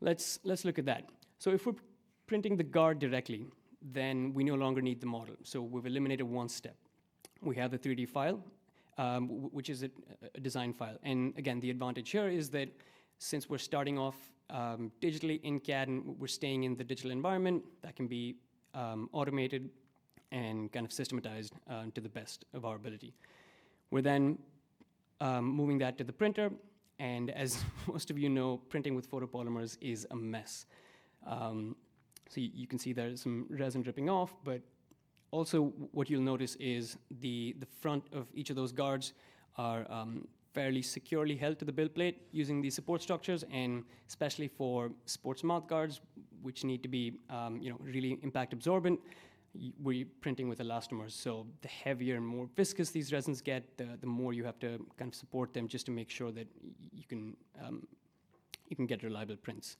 let's look at that. So if we're printing the guard directly, then we no longer need the model. So we've eliminated one step. We have the 3D file, which is a design file. And again, the advantage here is that since we're starting off digitally in CAD and we're staying in the digital environment, that can be automated and kind of systematized to the best of our ability. We're then moving that to the printer, and as most of you know, printing with photopolymers is a mess. So you can see there's some resin dripping off, but also what you'll notice is the front of each of those guards are fairly securely held to the build plate using these support structures, and especially for sports mouth guards, which need to be really impact absorbent, we're printing with elastomers. So the heavier and more viscous these resins get, the more you have to kind of support them just to make sure that you can get reliable prints.